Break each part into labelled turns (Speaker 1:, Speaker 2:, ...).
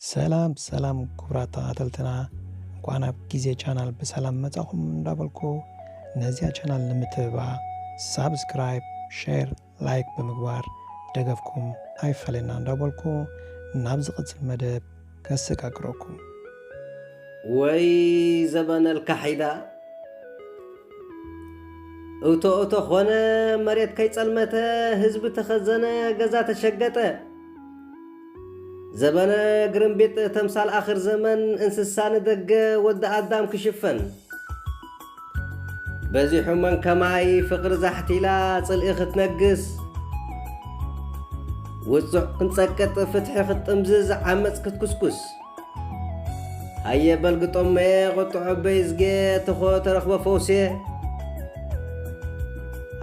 Speaker 1: ሰላም ሰላም ክቡራት ተኸታተልትና እንኳን ኣብ ጊዜ ቻናል በሰላም መጻኹም እንዳበልኩ ነዚያ ቻናል ንምትብባዕ ሳብስክራይብ ሼር ላይክ ብምግባር ደገፍኩም ኣይፈለና እንዳበልኩ ናብ ዝቕጽል መደብ ከሰቃቅረኩም
Speaker 2: ወይ ዘበነልካ ሒዳ እቶ ኾነ መሬት ከይጸልመተ ህዝቢ ተኸዘነ ገዛ ተሸገጠ ዘበነ ግርምቤጥ ተምሳል አኽር ዘመን እንስሳን ደገ ወደ አዳም ክሽፈን በዚሑ መን ከማይ ፍቅር ዛሕቲላ ጽልኢ ክትነግስ ውጹዕ ክንጸቅጥ ፍትሒ ክትጥምዝዝ ዓመፅ ክትኩስኩስ ሃየ በልግጦመ ቁጥዖ በይዝጌ ትኾ ተረኽበ ፈውሴ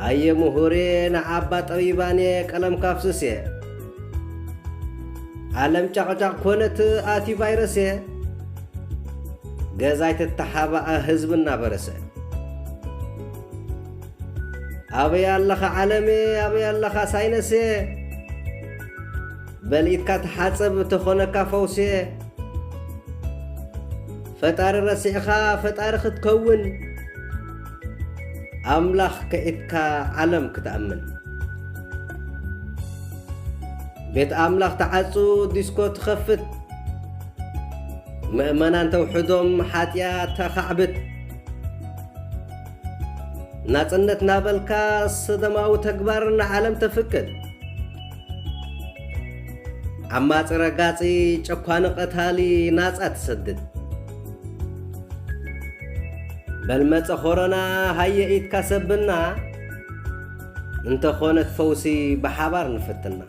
Speaker 2: ሃየ ምሁሬ ንዓባ ጠቢባኔ ቀለም ካፍስሴ ዓለም ጫቕጫቕ ኮነት ኣቲ ቫይረስ ገዛይ ተተሓባኣ ህዝብ እናበረሰ ኣበይ ኣለኻ ዓለሜ ኣበይ ኣለኻ ሳይነሴ በልኢትካ ተሓፀብ ተኾነካ ፈውሴ ፈጣሪ ረሲዕኻ ፈጣሪ ክትከውን ኣምላኽ ከኢትካ ዓለም ክትኣምን ቤት ኣምላኽ ተዓጹ ዲስኮ ትኸፍት ምእመናን ተውሕዶም ሓጢያት ተኻዕብት ናጽነት ናበልካ ሰደማዊ ተግባር ንዓለም ተፍቅድ ዓማፂ ረጋጺ ጨኳኒ ቐታሊ ናጻ ትሰድድ በልመፀ ኾሮና ሃየ ኢትካ ሰብና እንተኾነት ፈውሲ ብሓባር ንፍትና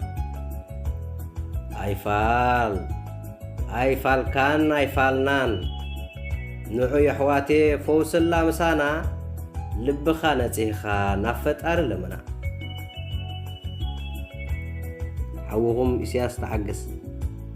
Speaker 2: ኣይፋልካን ኣይፋልናን ንዑ የሕዋቴ ፈውስላ ምሳና ልብኻ ነጺኻ ናብ ፈጣሪ ለመና ሓውኹም ኢሳያስ ተዓግስ